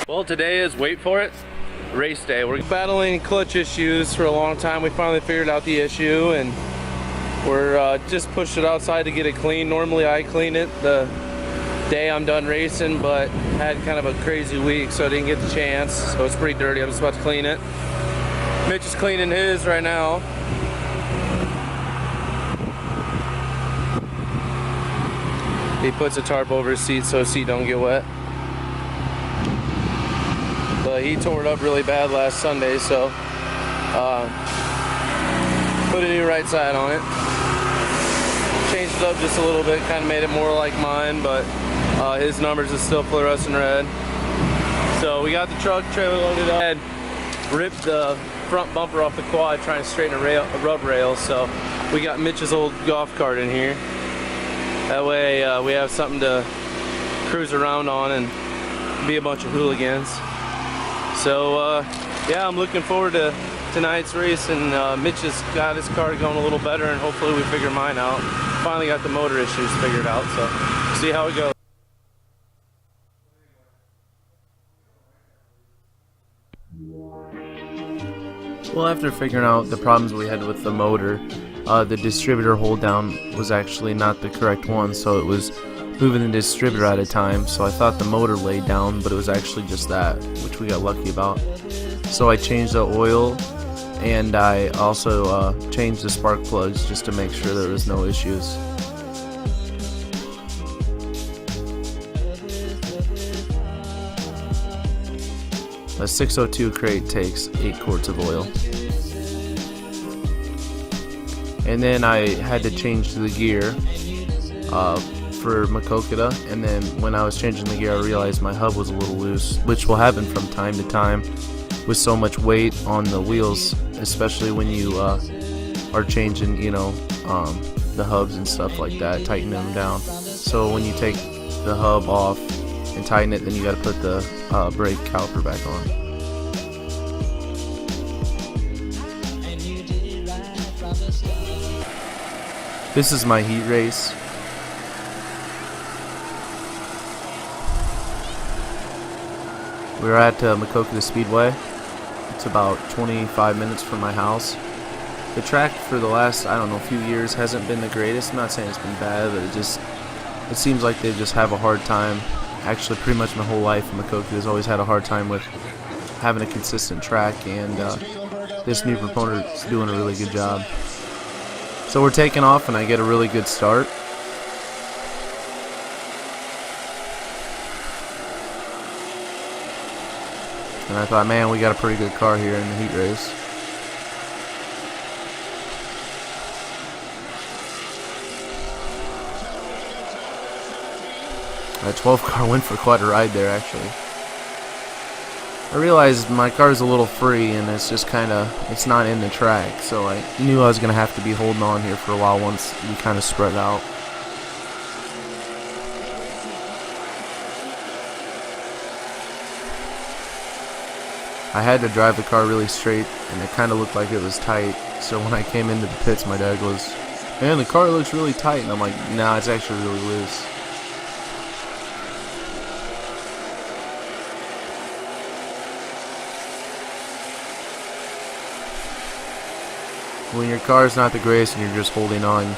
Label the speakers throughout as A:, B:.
A: Well, today is, wait for it, race day. We're
B: battling clutch issues for a long time. We finally figured out the issue, and we're just pushed it outside to get it clean. Normally I clean it the day I'm done racing, but had kind of a crazy week, so I didn't get the chance. So it's pretty dirty. I'm just about to clean it. Mitch is cleaning his right now. He puts a tarp over his seat so his seat don't get wet. But he tore it up really bad last Sunday, so put a new right side on it. Changed it up just a little bit, kind of made it more like mine, but his numbers is still fluorescent red. So we got the truck trailer loaded up. Had ripped the front bumper off the quad trying to straighten a rub rail, so we got Mitch's old golf cart in here. That way we have something to cruise around on and be a bunch of hooligans. So yeah, I'm looking forward to tonight's race, and Mitch has got his car going a little better, and hopefully we figure mine out. Finally got the motor issues figured out, so see how it goes.
C: Well, after figuring out the problems we had with the motor, the distributor hold down was actually not the correct one, so it was moving the distributor at a time. So I thought the motor laid down, but it was actually just that, which we got lucky about. So I changed the oil, and I also changed the spark plugs just to make sure there was no issues. A 602 crate takes 8 quarts of oil. And then I had to change the gear for Maquoketa, and then when I was changing the gear I realized my hub was a little loose, which will happen from time to time with so much weight on the wheels, especially when you are changing, you know, the hubs and stuff like that, tightening them down. So when you take the hub off and tighten it, then you got to put the brake caliper back on. This is my heat race. We're at Maquoketa Speedway. It's about 25 minutes from my house. The track for the last, I don't know, few years hasn't been the greatest. I'm not saying it's been bad, but it seems like they just have a hard time. Actually, pretty much my whole life, Maquoketa has always had a hard time with having a consistent track, and this new proponent is doing a really good job. So we're taking off, and I get a really good start. And I thought, man, we got a pretty good car here in the heat race. That 12 car went for quite a ride there, actually. I realized my car's a little free, and it's just kind of, it's not in the track, so I knew I was going to have to be holding on here for a while once we kind of spread out. I had to drive the car really straight, and it kind of looked like it was tight, so when I came into the pits, my dad goes, "Man, the car looks really tight," and I'm like, "Nah, it's actually really loose." When your car's not the greatest and you're just holding on,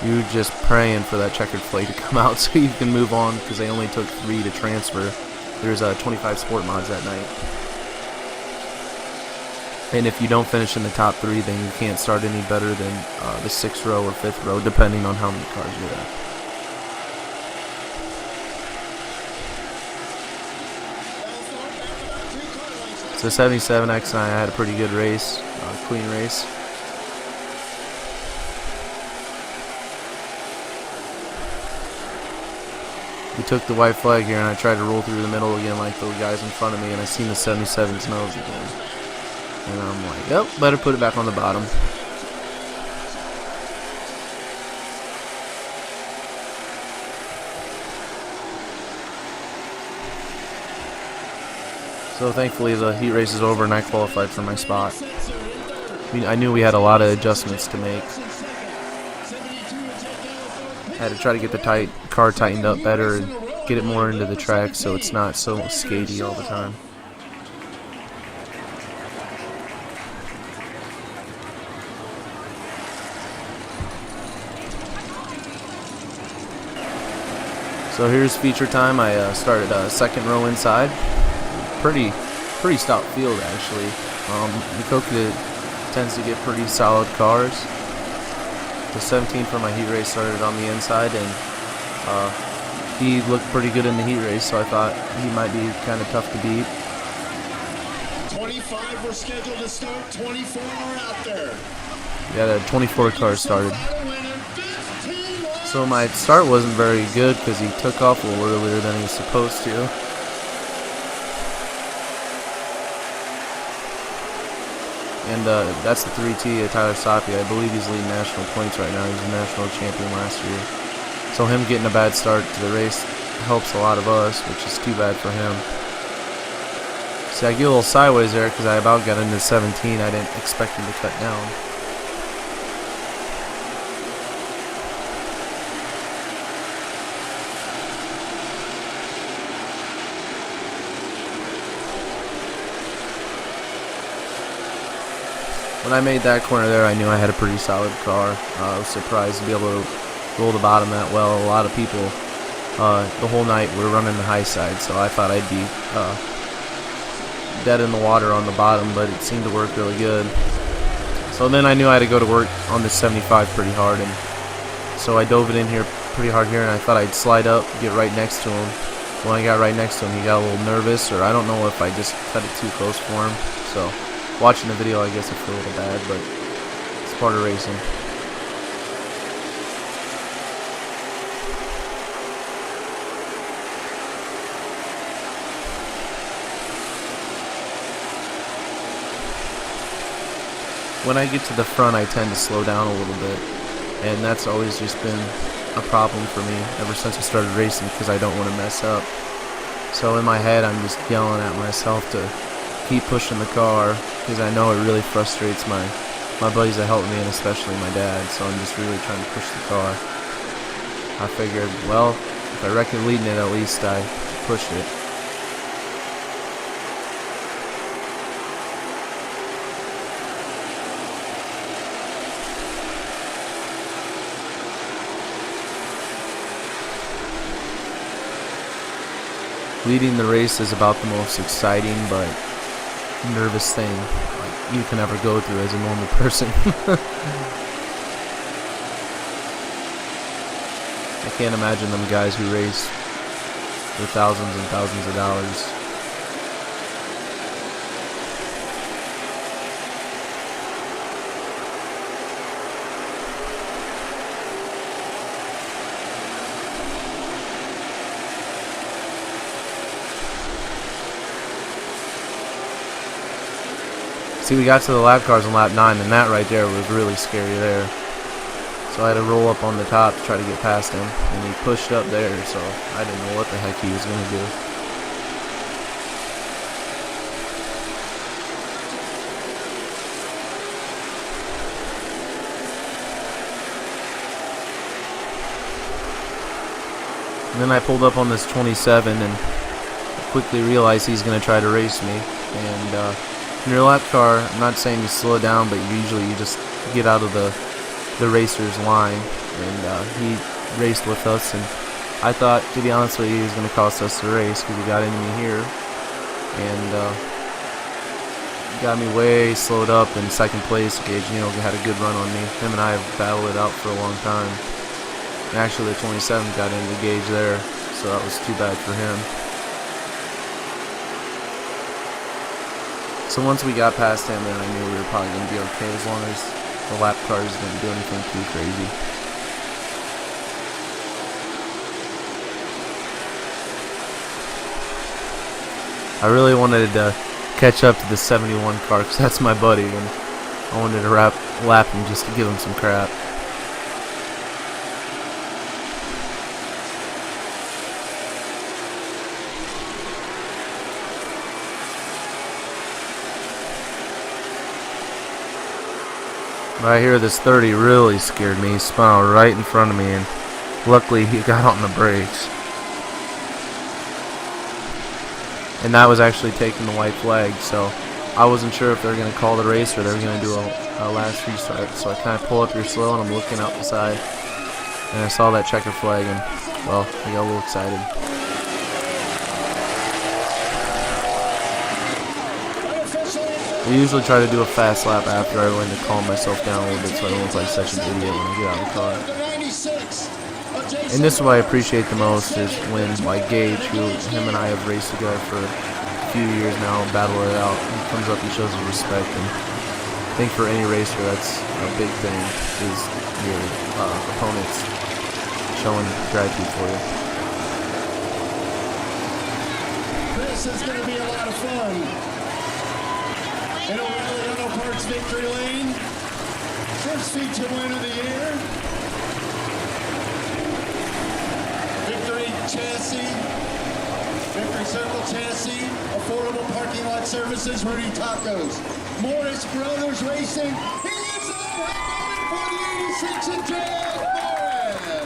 C: you're just praying for that checkered flag to come out so you can move on, because they only took 3 to transfer. There's 25 sport mods that night. And if you don't finish in the top 3, then you can't start any better than the 6th row or 5th row, depending on how many cars you're at. So 77X and I had a pretty good race, clean race. We took the white flag here, and I tried to roll through the middle again like the guys in front of me, and I seen the 77's nose again. And I'm like, yep, better put it back on the bottom. So thankfully the heat race is over and I qualified for my spot. I knew we had a lot of adjustments to make. I had to try to get the car tightened up better and get it more into the track so it's not so skatey all the time. So here's feature time. I started second row inside. Pretty stout field actually. Maquoketa tends to get pretty solid cars. The 17 for my heat race started on the inside, and he looked pretty good in the heat race, so I thought he might be kind of tough to beat.
D: 25 were scheduled to start, 24 are out there.
C: Yeah, the 24 car started. So my start wasn't very good because he took off a little earlier than he was supposed to. And that's the 3T, Tyler Soppy. I believe he's leading national points right now. He was a national champion last year. So him getting a bad start to the race helps a lot of us, which is too bad for him. See, I get a little sideways there because I about got into 17. I didn't expect him to cut down. When I made that corner there, I knew I had a pretty solid car. I was surprised to be able to roll the bottom that well. A lot of people the whole night were running the high side, so I thought I'd be dead in the water on the bottom, but it seemed to work really good. So then I knew I had to go to work on this 75 pretty hard, and so I dove it in here pretty hard here, and I thought I'd slide up, get right next to him. When I got right next to him, he got a little nervous, or I don't know if I just cut it too close for him. So watching the video, I guess I feel a little bad, but it's part of racing. When I get to the front, I tend to slow down a little bit, and that's always just been a problem for me ever since I started racing because I don't want to mess up. So in my head, I'm just yelling at myself to keep pushing the car because I know it really frustrates my buddies that help me, and especially my dad. So I'm just really trying to push the car. I figured, well, if I reckon leading it, at least I pushed it. Leading the race is about the most exciting but nervous thing you can ever go through as a normal person. I can't imagine them guys who race for thousands and thousands of dollars. See, we got to the lap cars on lap 9, and that right there was really scary there. So I had to roll up on the top to try to get past him, and he pushed up there, so I didn't know what the heck he was going to do. And then I pulled up on this 27 and quickly realized he's going to try to race me. And in your lap car, I'm not saying you slow down, but usually you just get out of the racer's line. And he raced with us, and I thought, to be honest with you, he was going to cost us the race because he got into me here. And got me way slowed up in second place. Gage Neal had a good run on me. Him and I have battled it out for a long time. And actually, the 27 got into Gage there, so that was too bad for him. So once we got past him, then I knew we were probably going to be okay as long as the lap cars didn't do anything too crazy. I really wanted to catch up to the 71 car because that's my buddy, and I wanted to lap him just to give him some crap. Right here, this 30 really scared me. He spun out right in front of me, and Luckily, he got on the brakes. And that was actually taking the white flag, so I wasn't sure if they were going to call the race or they were going to do a last restart. So I kind of pull up here slow, and I'm looking out the side, and I saw that checker flag, and, well, I got a little excited. I usually try to do a fast lap after I learn to calm myself down a little bit so I don't look like such an idiot when I get out of the car. And this is what I appreciate the most is when, like Gage, him and I have raced together for a few years now and battled it out, he comes up and shows his respect. And I think for any racer that's a big thing is your opponents showing gratitude for you.
D: This is going to be a lot of fun. In O'Reilly Auto Parts victory lane. First feature win of the year. Victory chassis. Victory Circle chassis. Affordable parking lot services. Rudy Tacos. Morris Brothers Racing. He is on for the 86 and Jeff Morris.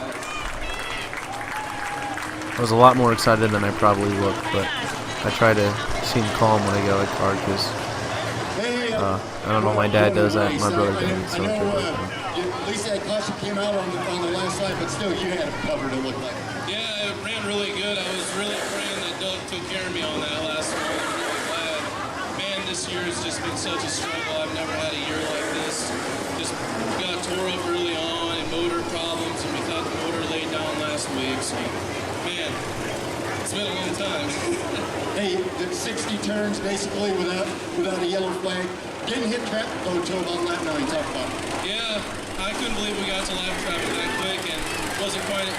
C: I was a lot more excited than I probably looked, but I try to seem calm when I get out of the car because I don't know, my dad does that, my brother doesn't, so
D: I know, at least that caution came out on the last lap, but still, you had it covered, it looked like.
B: Yeah, it ran really good. I was really praying that Doug took care of me on that last one. I'm really glad. Man, this year has just been such a struggle. I've never had a year like this. Just got tore up early on and motor problems, and we thought the motor laid down last week. So, man, it's been a long time.
D: Hey, did 60 turns basically without a yellow flag. Didn't hit traffic though until about lap 9. Talk about it.
B: Yeah, I couldn't believe we got to lap traffic that quick, and wasn't quite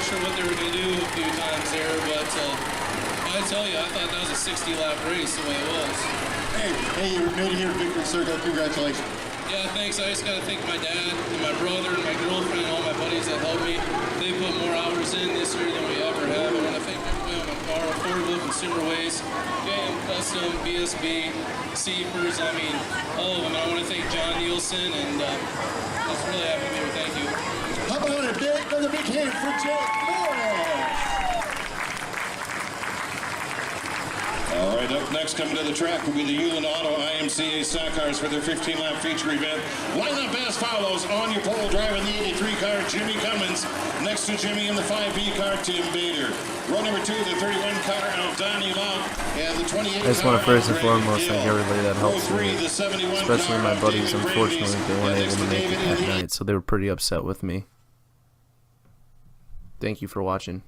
B: sure what they were going to do a few times there. But I tell you, I thought that was a 60-lap race the way it was.
D: Hey, you made it here at Victory Circle. Congratulations.
B: Yeah, thanks. I just got to thank my dad and my brother and my girlfriend and all my buddies that helped me. They put more hours in this year than we ever have. I want to thank everybody on my car, Affordable Consumer Waste, JM Custom, BSB, Seafers, I mean, all of them. I want to thank John Nielsen, and I was really happy to be here. Thank you.
D: How about another big hand for Jeff Morris?
E: All right, up next coming to the track will be the Hewland Auto IMCA stock cars for their 15-lap feature event. Lineup as follows. On your pole driving the 83 car, Jimmy Cummins. Next to Jimmy in the 5B car, Tim Bader. Row number 2, the 31 car of Donnie Lount. And the 28
C: I just want to first and foremost thank everybody that helps me, especially my buddies. Unfortunately, they weren't able to make it that night, so they were pretty upset with me. Thank you for watching.